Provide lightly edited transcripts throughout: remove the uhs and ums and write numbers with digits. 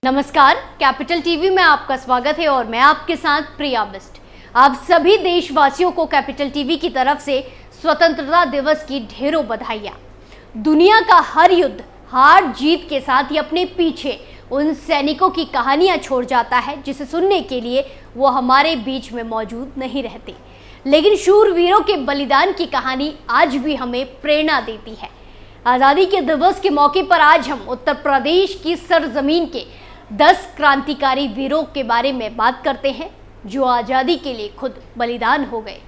नमस्कार, capital TV में आपका स्वागत है और मैं आपके साथ प्रिया बिस्ट। आप सभी देशवासियों को कैपिटल टीवी की तरफ से स्वतंत्रता दिवस की ढेरों बधाइयाँ। दुनिया का हर युद्ध हार जीत के साथ ही अपने पीछे उन सैनिकों की कहानियां छोड़ जाता है जिसे सुनने के लिए वो हमारे बीच में मौजूद नहीं रहते, लेकिन शूरवीरों के बलिदान की कहानी आज भी हमें प्रेरणा देती है। आज़ादी के दिवस के मौके पर आज हम उत्तर प्रदेश की सरजमीन के 10 क्रांतिकारी वीरों के बारे में बात करते हैं जो आज़ादी के लिए खुद बलिदान हो गए।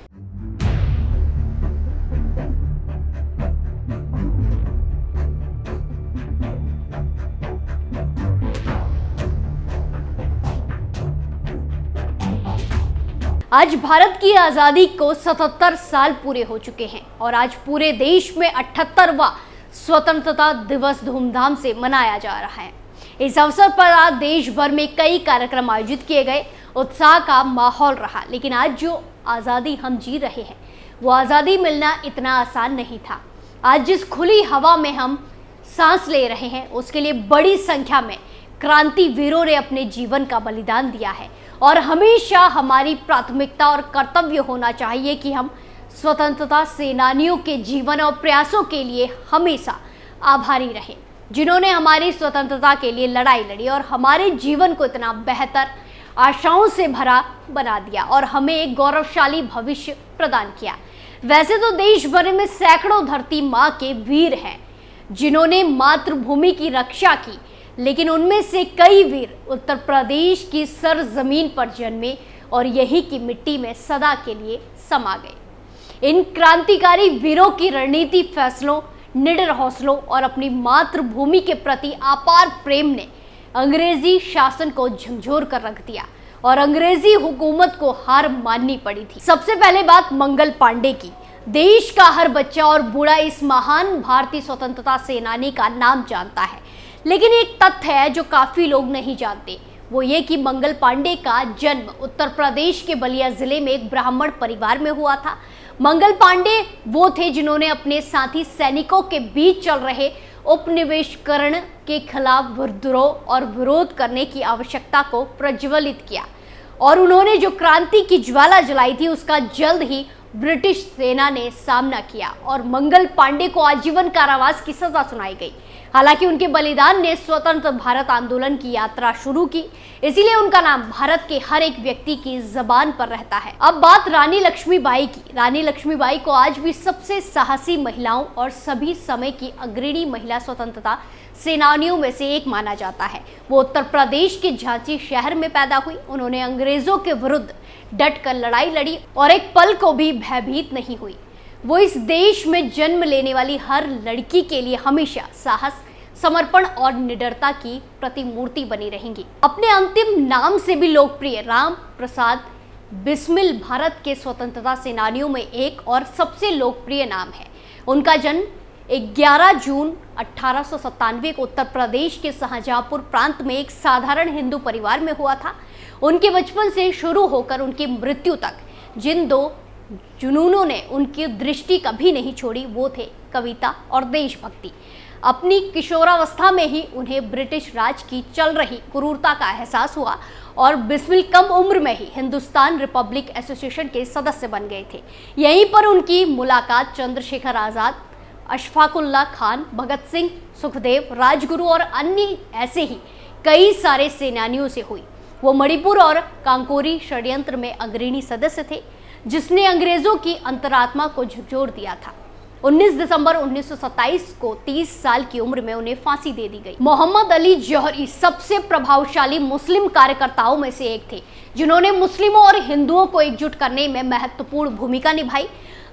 आज भारत की आज़ादी को 77 साल पूरे हो चुके हैं और आज पूरे देश में 78वां स्वतंत्रता दिवस धूमधाम से मनाया जा रहा है। इस अवसर पर आज देश भर में कई कार्यक्रम आयोजित किए गए, उत्साह का माहौल रहा। लेकिन आज जो आज़ादी हम जी रहे हैं वो आज़ादी मिलना इतना आसान नहीं था। आज जिस खुली हवा में हम सांस ले रहे हैं उसके लिए बड़ी संख्या में क्रांति वीरों ने अपने जीवन का बलिदान दिया है और हमेशा हमारी प्राथमिकता और कर्तव्य होना चाहिए कि हम स्वतंत्रता सेनानियों के जीवन और प्रयासों के लिए हमेशा आभारी रहें, जिन्होंने हमारी स्वतंत्रता के लिए लड़ाई लड़ी और हमारे जीवन को इतना बेहतर आशाओं से भरा बना दिया और हमें एक गौरवशाली भविष्य प्रदान किया। वैसे तो देश भर में सैकड़ों धरती माँ के वीर हैं जिन्होंने मातृभूमि की रक्षा की, लेकिन उनमें से कई वीर उत्तर प्रदेश की सरजमीन पर जन्मे और यही की मिट्टी में सदा के लिए समा गए। इन क्रांतिकारी वीरों की रणनीति, फैसलों, निडर हौसलों और अपनी मातृभूमि के प्रति अपार प्रेम ने अंग्रेजी शासन को झकझोर कर रख दिया और अंग्रेजी हुकूमत को हार माननी पड़ी थी। सबसे पहले बात मंगल पांडे की। देश का हर बच्चा और बूढ़ा इस महान भारतीय स्वतंत्रता सेनानी का नाम जानता है, लेकिन एक तथ्य है जो काफी लोग नहीं जानते, वो ये कि मंगल पांडे का जन्म उत्तर प्रदेश के बलिया जिले में एक ब्राह्मण परिवार में हुआ था। मंगल पांडे वो थे जिन्होंने अपने साथी सैनिकों के बीच चल रहे उपनिवेशकरण के खिलाफ विद्रोह और विरोध करने की आवश्यकता को प्रज्वलित किया और उन्होंने जो क्रांति की ज्वाला जलाई थी उसका जल्द ही ब्रिटिश सेना ने सामना किया और मंगल पांडे को आजीवन कारावास की सजा सुनाई गई। हालांकि उनके बलिदान ने स्वतंत्र भारत आंदोलन की यात्रा शुरू की, इसीलिए उनका नाम भारत के हर एक व्यक्ति की जबान पर रहता है। अब बात रानी लक्ष्मीबाई की। रानी लक्ष्मीबाई को आज भी सबसे साहसी महिलाओं और सभी समय की अग्रणी महिला स्वतंत्रता सेनानियों में से एक माना जाता है। वो उत्तर प्रदेश के झांसी शहर में पैदा हुई। उन्होंने अंग्रेजों के विरुद्ध डटकर लड़ाई लड़ी और एक पल को भी भयभीत नहीं हुई। वो इस देश में जन्म लेने वाली हर लड़की के लिए हमेशा साहस, समर्पण और निडरता की प्रतिमूर्ति बनी रहेंगी। अपने अंतिम नाम से भी लोकप्रिय राम प्रसाद बिस्मिल भारत के स्वतंत्रता सेनानियों में एक और सबसे लोकप्रिय नाम है। उनका जन्म 11 जून 1897 को उत्तर प्रदेश के शाहजहांपुर प्रांत में एक साधारण हिंदू परिवार में हुआ था। उनके बचपन से शुरू होकर उनकी मृत्यु तक जिन दो जुनूनों ने उनकी दृष्टि कभी नहीं छोड़ी वो थे कविता और देशभक्ति। अपनी किशोरावस्था में ही उन्हें ब्रिटिश राज की चल रही क्रूरता का एहसास हुआ और बिस्मिल कम उम्र में ही हिंदुस्तान रिपब्लिक एसोसिएशन के सदस्य बन गए थे। यहीं पर उनकी मुलाकात चंद्रशेखर आज़ाद, अशफाकुल्ला खान, भगत सिंह, सुखदेव, राजगुरु और अन्य ऐसे ही कई सारे सेनानियों से हुई। वो मणिपुर और कांकोरी षड्यंत्र में अग्रणी सदस्य थे जिसने अंग्रेजों की अंतरात्मा को झकझोर दिया था। 19 दिसंबर 1927 को 30 साल की उम्र में उन्हें फांसी दे दी गई। मोहम्मद अली जौहरी सबसे प्रभावशाली मुस्लिम कार्यकर्ताओं में से एक थे जिन्होंने मुस्लिमों और हिंदुओं को एकजुट करने में महत्वपूर्ण भूमिका निभाई।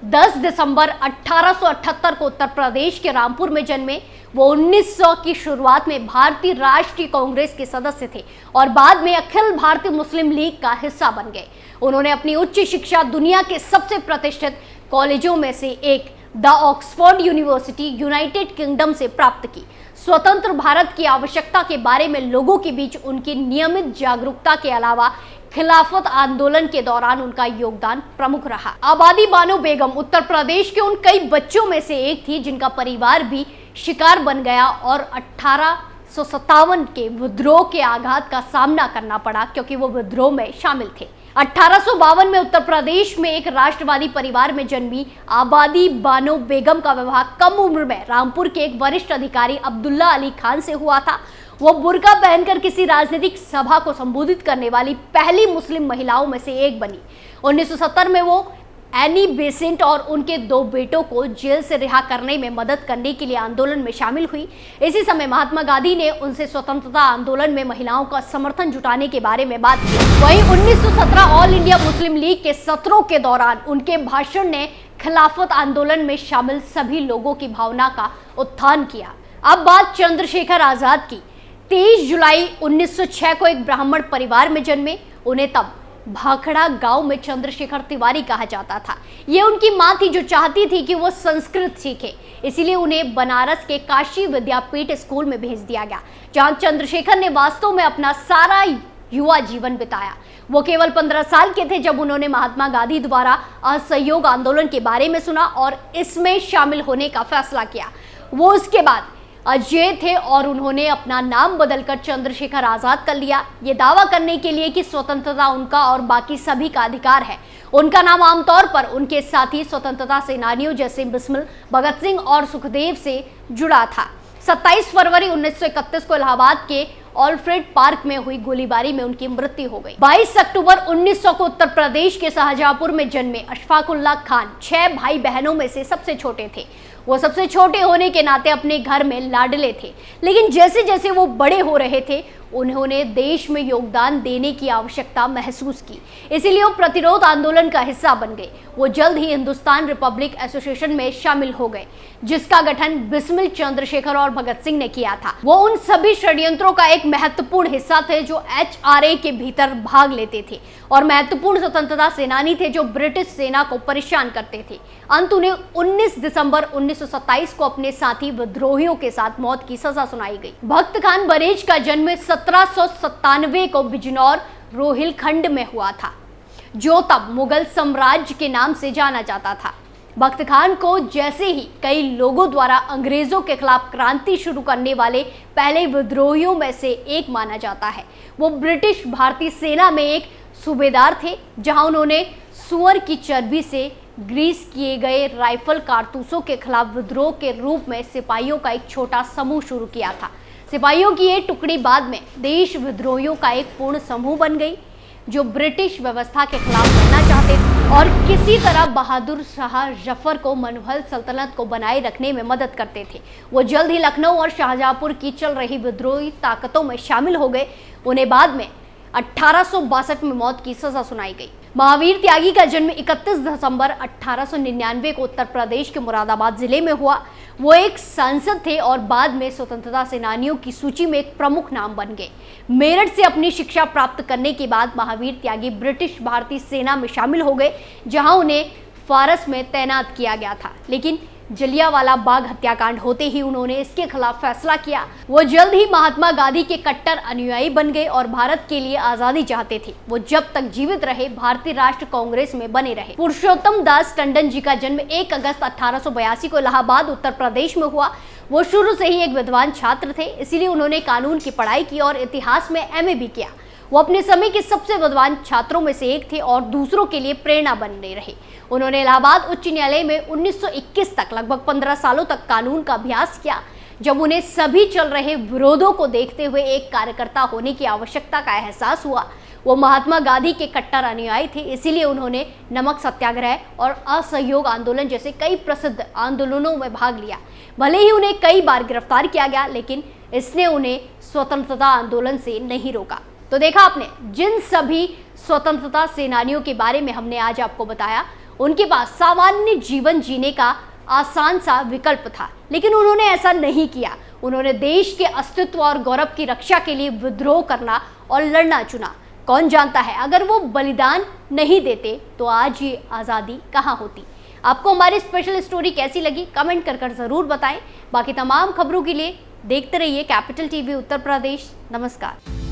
10 दिसंबर 1878 को उत्तर प्रदेश के रामपुर में जन्मे। वो 1900 की शुरुआत में भारतीय राष्ट्रीय कांग्रेस के सदस्य थे और बाद में अखिल भारतीय मुस्लिम लीग का हिस्सा बन गए। उन्होंने अपनी उच्च शिक्षा दुनिया के सबसे प्रतिष्ठित कॉलेजों में से एक the Oxford university United kingdom से प्राप्त की। स्वतंत्र भारत की आवश्यकता के बारे में लोगों के बीच उनकी नियमित जागरूकता के अलावा खिलाफत आंदोलन के दौरान उनका योगदान प्रमुख रहा। आबादी बानो बेगम उत्तर प्रदेश के उन कई बच्चों में से एक थी जिनका परिवार भी शिकार बन गया और 18 1957 के विद्रोह के आघात का सामना करना पड़ा, क्योंकि वो विद्रोह में शामिल थे। 1852 में उत्तर प्रदेश में एक राष्ट्रवादी परिवार में जन्मी आबादी बानो बेगम का विवाह कम उम्र में रामपुर के एक वरिष्ठ अधिकारी अब्दुल्ला अली खान से हुआ था। वो बुर्का पहनकर किसी राजनीतिक सभा को संबोधित करने वाली पहली मुस्लिम महिलाओं में से एक बनी। 1970 में वो एनी बेसेंट और उनके 2 बेटों को जेल से रिहा करने में मदद करने के लिए आंदोलन में शामिल हुई। इसी समय महात्मा गांधी ने उनसे स्वतंत्रता आंदोलन में महिलाओं का समर्थन जुटाने के बारे में बात की। वहीं 1917 ऑल इंडिया मुस्लिम लीग के सत्रों के दौरान उनके भाषण ने खिलाफत आंदोलन में शामिल सभी लोगों की भावना का उत्थान किया। अब बात चंद्रशेखर आजाद की। 23 जुलाई 1906 को एक ब्राह्मण परिवार में जन्मे। उन्हें तब भाखड़ा गांव में चंद्रशेखर तिवारी कहा जाता था। ये उनकी मां थी जो चाहती थी कि वो संस्कृत सीखे, इसीलिए उन्हें बनारस के काशी विद्यापीठ स्कूल में भेज दिया गया, जहां चंद्रशेखर ने वास्तव में अपना सारा युवा जीवन बिताया। वो केवल 15 साल के थे जब उन्होंने महात्मा गांधी द्वारा असहयोग आंदोलन के बारे में सुना और इसमें शामिल होने का फैसला किया। वो उसके बाद अजय थे और उन्होंने अपना नाम बदलकर चंद्रशेखर आजाद कर लिया, ये दावा करने के लिए कि स्वतंत्रता उनका और बाकी सभी का अधिकार है। उनका नाम आमतौर पर उनके साथी स्वतंत्रता सेनानियों जैसे बिस्मिल, भगत सिंह और सुखदेव से जुड़ा था। 27 फरवरी 1931 को इलाहाबाद के ऑल्फ्रेड पार्क में हुई गोलीबारी में उनकी मृत्यु हो गई। 22 अक्टूबर 1900 को उत्तर प्रदेश के शाहजहांपुर में जन्मे अशफाकुल्लाह खान 6 भाई बहनों में से सबसे छोटे थे। वो सबसे छोटे होने के नाते अपने घर में लाडले थे, लेकिन जैसे जैसे वो बड़े हो रहे थे उन्होंने देश में योगदान देने की आवश्यकता महसूस की, इसीलिए वो प्रतिरोध आंदोलन का हिस्सा बन गए। वो जल्द ही हिंदुस्तान रिपब्लिक एसोसिएशन में शामिल हो गए, जिसका गठन बिस्मिल, चंद्रशेखर और भगत सिंह ने किया था। वो उन सभी षड्यंत्रों का एक महत्वपूर्ण हिस्सा थे जो HRA के भीतर भाग लेते थे और महत्वपूर्ण स्वतंत्रता सेनानी थे जो ब्रिटिश सेना को परेशान करते थे। अंत उन्हें 19 दिसंबर 1927 को अपने साथी विद्रोहियों के साथ मौत की सजा सुनाई गई। भक्त खान बरेज का जन्म 1797 को बिजनौर रोहिलखंड में हुआ था, जो तब मुगल साम्राज्य के नाम से जाना जाता था। भक्त खान को जैसे ही कई लोगों द्वारा अंग्रेजों के खिलाफ क्रांति शुरू करने वाले पहले विद्रोहियों में से एक माना जाता है। वो ब्रिटिश भारतीय सेना में एक सूबेदार थे, जहां उन्होंने सुअर की चर्बी से ग्रीस किए गए राइफल कारतूसों के खिलाफ विद्रोह के रूप में सिपाहियों का एक छोटा समूह शुरू किया था। सिपाहियों की ये टुकड़ी बाद में देश विद्रोहियों का एक पूर्ण समूह बन गई, जो ब्रिटिश व्यवस्था के खिलाफ लड़ना चाहते थे और किसी तरह बहादुर शाह जफर को मनोहल सल्तनत को बनाए रखने में मदद करते थे। वो जल्द ही लखनऊ और शाहजहांपुर की चल रही विद्रोही ताकतों में शामिल हो गए। उन्हें बाद में 1862 में मौत की सजा सुनाई गई। महावीर त्यागी का जन्म 31 दिसंबर 1899 को उत्तर प्रदेश के मुरादाबाद जिले में हुआ। वो एक सांसद थे और बाद में स्वतंत्रता सेनानियों की सूची में एक प्रमुख नाम बन गए। मेरठ से अपनी शिक्षा प्राप्त करने के बाद महावीर त्यागी ब्रिटिश भारतीय सेना में शामिल हो गए, जहां उन्हें फारस में तैनात किया गया था, लेकिन जलियांवाला बाग हत्याकांड होते ही उन्होंने इसके खिलाफ फैसला किया। वो जल्द ही महात्मा गांधी के कट्टर अनुयायी बन गए और भारत के लिए आजादी चाहते थे। वो जब तक जीवित रहे भारतीय राष्ट्र कांग्रेस में बने रहे। पुरुषोत्तम दास टंडन जी का जन्म 1 अगस्त 1882 को इलाहाबाद उत्तर प्रदेश में हुआ। वो शुरू से ही एक विद्वान छात्र थे, इसीलिए उन्होंने कानून की पढ़ाई की और इतिहास में MA भी किया। वो अपने समय के सबसे विद्वान छात्रों में से एक थे और दूसरों के लिए प्रेरणा बनने रहे। उन्होंने इलाहाबाद उच्च न्यायालय में 1921 तक लगभग 15 सालों तक कानून का अभ्यास किया। जब उन्हें सभी चल रहे विरोधों को देखते हुए एक कार्यकर्ता होने की आवश्यकता का एहसास हुआ, वो महात्मा गांधी के कट्टर अनुयायी थे, इसीलिए उन्होंने नमक सत्याग्रह और असहयोग आंदोलन जैसे कई प्रसिद्ध आंदोलनों में भाग लिया। भले ही उन्हें कई बार गिरफ्तार किया गया, लेकिन इसने उन्हें स्वतंत्रता आंदोलन से नहीं रोका। तो देखा आपने, जिन सभी स्वतंत्रता सेनानियों के बारे में हमने आज आपको बताया, उनके पास सामान्य जीवन जीने का आसान सा विकल्प था, लेकिन उन्होंने ऐसा नहीं किया। उन्होंने देश के अस्तित्व और गौरव की रक्षा के लिए विद्रोह करना और लड़ना चुना। कौन जानता है, अगर वो बलिदान नहीं देते तो आज ये आज़ादी कहाँ होती। आपको हमारी स्पेशल स्टोरी कैसी लगी कमेंट कर ज़रूर बताएं। बाकी तमाम खबरों के लिए देखते रहिए कैपिटल TV उत्तर प्रदेश। नमस्कार।